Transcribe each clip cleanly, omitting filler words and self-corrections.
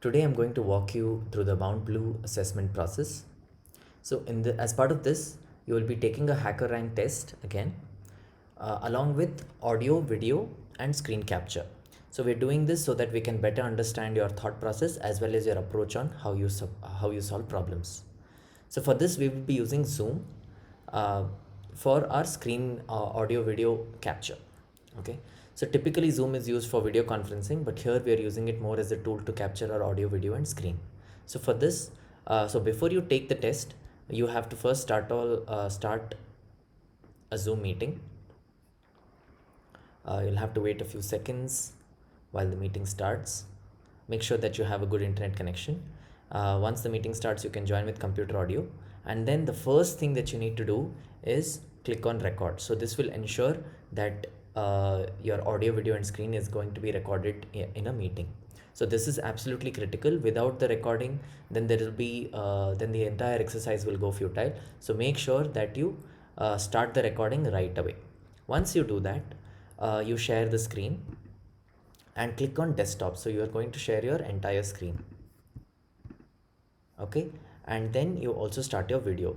Today I'm going to walk you through the MountBlue Assessment Process. So as part of this, you will be taking a HackerRank test again, along with audio, video, and screen capture. So we're doing this so that we can better understand your thought process as well as your approach on how you solve problems. So for this, we will be using Zoom uh, for our screen audio video capture. Okay, so typically Zoom is used for video conferencing, but here we are using it more as a tool to capture our audio, video, and screen. So for this, so before you take the test, you have to first start a Zoom meeting. You'll have to wait a few seconds while the meeting starts. Make sure that you have a good internet connection. Once the meeting starts, you can join with computer audio, and then the first thing that you need to do is click on record. So this will ensure that your audio, video, and screen is going to be recorded in a meeting. So this is absolutely critical. Without the recording, then there will be then the entire exercise will go futile. So make sure that you start the recording right away. Once you do that, you share the screen and click on desktop. So you are going to share your entire screen. Okay, and then you also start your video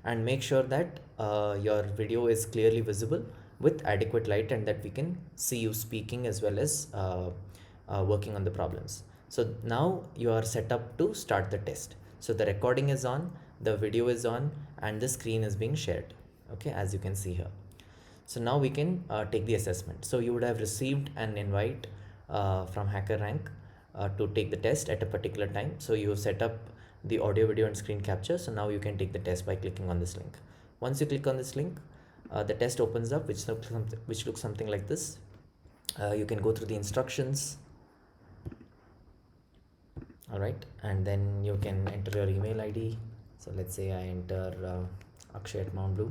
and make sure that your video is clearly visible with adequate light and that we can see you speaking as well as working on the problems. So now you are set up to start the test. So the recording is on, the video is on, and the screen is being shared. Okay, as you can see here. So now we can take the assessment. So you would have received an invite from HackerRank to take the test at a particular time. So you have set up the audio, video, and screen capture. So now you can take the test by clicking on this link. Once you click on this link, the test opens up, which looks something like this. You can go through the instructions. All right, and then you can enter your email ID. So let's say I enter Akshay at MountBlue,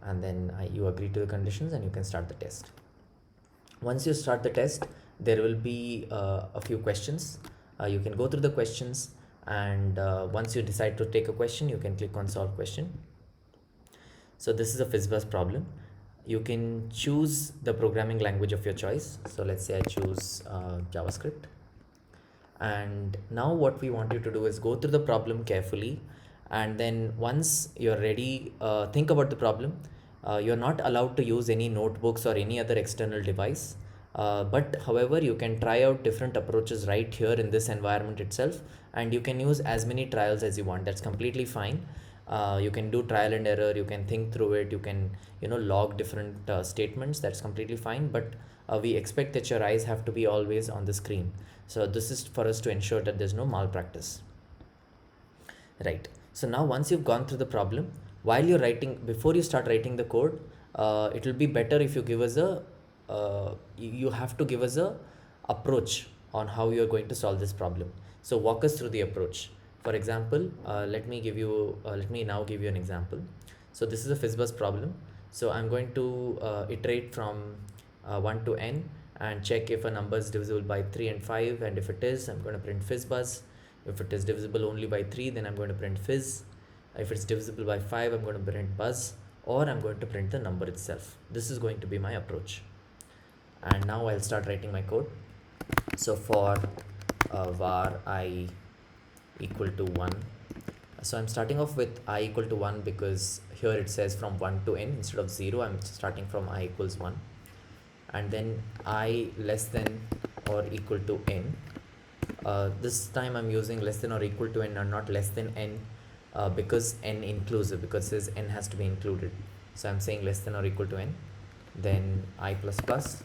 and then you agree to the conditions and you can start the test. Once you start the test, there will be a few questions. You can go through the questions, and once you decide to take a question, you can click on solve question. So this is a FizzBuzz problem. You can choose the programming language of your choice. So let's say I choose JavaScript. And now what we want you to do is go through the problem carefully, and then once you're ready, think about the problem. You're not allowed to use any notebooks or any other external device, but however you can try out different approaches right here in this environment itself, and you can use as many trials as you want. That's completely fine. You can do trial and error, you can think through it, you can log different statements. That's completely fine, but we expect that your eyes have to be always on the screen. So this is for us to ensure that there's no malpractice. Right, so now once you've gone through the problem, while you're writing, before you start writing the code, it will be better if you give us a you have to give us a approach on how you're going to solve this problem. So walk us through the approach. For example, let me now give you an example. So this is a FizzBuzz problem. So I'm going to iterate from 1 to n and check if a number is divisible by 3 and 5, and if it is, I'm going to print FizzBuzz. If it is divisible only by 3, then I'm going to print fizz. If it's divisible by 5, I'm going to print buzz, or I'm going to print the number itself. This is going to be my approach. And now I'll start writing my code. So for var I equal to 1. So I'm starting off with I equal to 1 because here it says from 1 to n instead of 0. I'm starting from I equals 1. And then I less than or equal to n. This time I'm using less than or equal to n and not less than n because n inclusive, because it says n has to be included. So I'm saying less than or equal to n. Then I plus plus.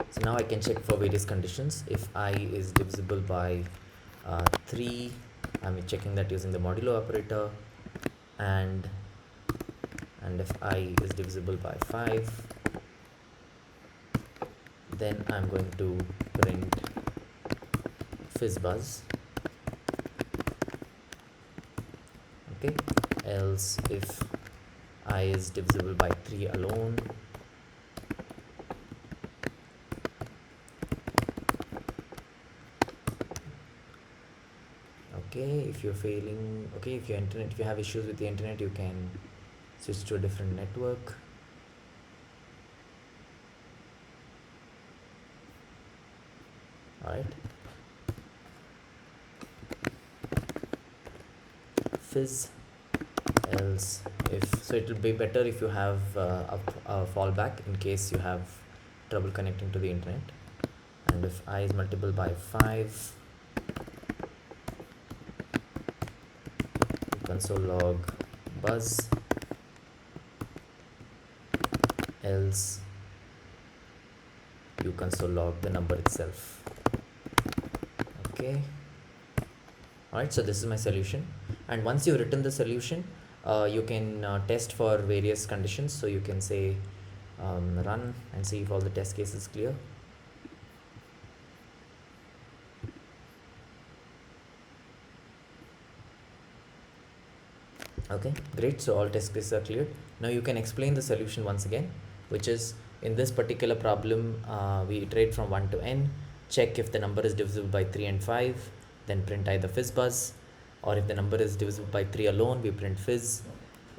So now I can check for various conditions. If I is divisible by 3, I'm checking that using the modulo operator, and if I is divisible by 5, then I'm going to print FizzBuzz. Okay, else if I is divisible by 3 alone, okay, if you're failing, okay, if you have issues with the internet, you can switch to a different network. All right. Fizz else if, so it will be better if you have a fallback in case you have trouble connecting to the internet. And if I is multiple by 5, console log buzz, else you console log the number itself. Okay. Alright, so this is my solution, and once you've written the solution, you can test for various conditions. So you can say run and see if all the test cases clear. Okay, great. So all test cases are cleared. Now you can explain the solution once again, which is in this particular problem, we iterate from 1 to n, check if the number is divisible by 3 and 5, then print either fizz buzz, or if the number is divisible by 3 alone, we print fizz.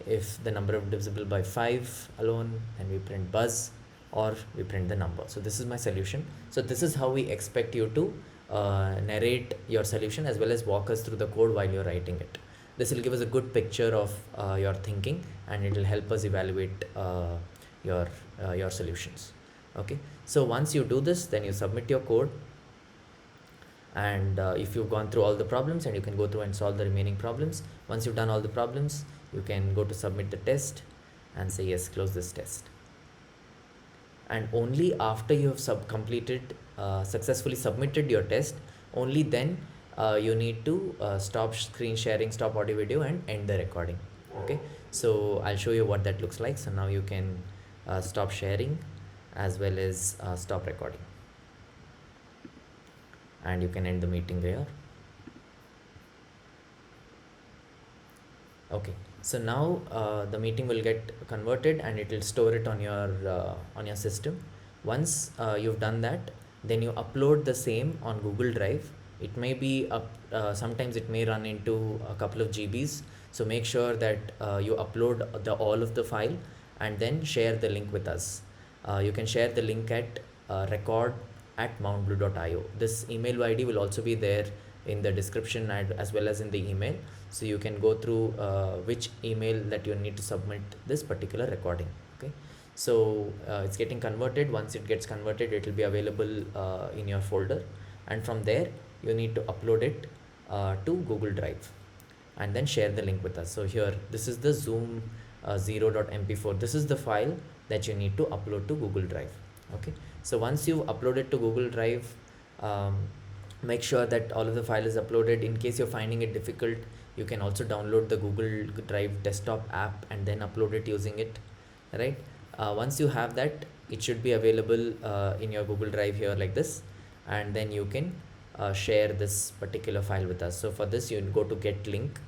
If the number is divisible by 5 alone, then we print buzz, or we print the number. So this is my solution. So this is how we expect you to narrate your solution as well as walk us through the code while you're writing it. This will give us a good picture of your thinking, and it will help us evaluate your solutions. Okay, so once you do this, then you submit your code, and if you've gone through all the problems, and you can go through and solve the remaining problems. Once you've done all the problems, you can go to submit the test and say yes, close this test. And only after you have completed successfully submitted your test, only then you need to stop screen sharing, stop audio video, and end the recording. Okay, so I'll show you what that looks like. So now you can stop sharing as well as stop recording, and you can end the meeting there. Okay, so now the meeting will get converted, and it will store it on your system. Once you've done that, then you upload the same on Google Drive. It may be sometimes it may run into a couple of GBs, so make sure that you upload all of the file and then share the link with us. You can share the link at record@mountblue.io. This email ID will also be there in the description as well as in the email, so you can go through which email that you need to submit this particular recording. Okay, so it's getting converted. Once it gets converted, it will be available in your folder, and from there you need to upload it to Google Drive and then share the link with us. So here, this is the Zoom 0.mp4. This is the file that you need to upload to Google Drive. Okay, so once you upload it to Google Drive, make sure that all of the file is uploaded. In case you're finding it difficult, you can also download the Google Drive desktop app and then upload it using it, right? Once you have that, it should be available in your Google Drive here like this, and then you can share this particular file with us. So for this, you'll go to get link,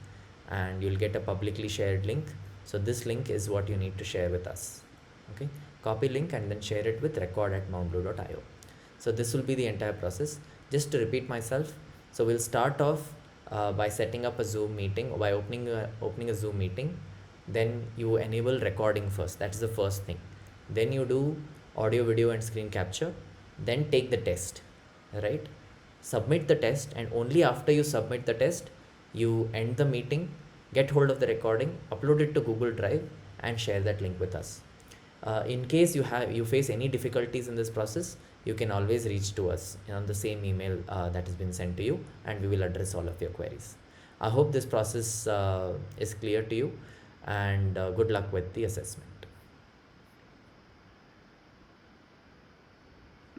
and you'll get a publicly shared link. So this link is what you need to share with us. Okay, copy link and then share it with record@mountblue.io. So this will be the entire process. Just to repeat myself, so we'll start off by setting up a Zoom meeting, by opening a Zoom meeting. Then you enable recording first. That's the first thing. Then you do audio, video, and screen capture. Then take the test, right? Submit the test, and only after you submit the test, you end the meeting, get hold of the recording, upload it to Google Drive, and share that link with us. In case you face any difficulties in this process, you can always reach to us on the same email that has been sent to you, and we will address all of your queries. I hope this process is clear to you, and good luck with the assessment.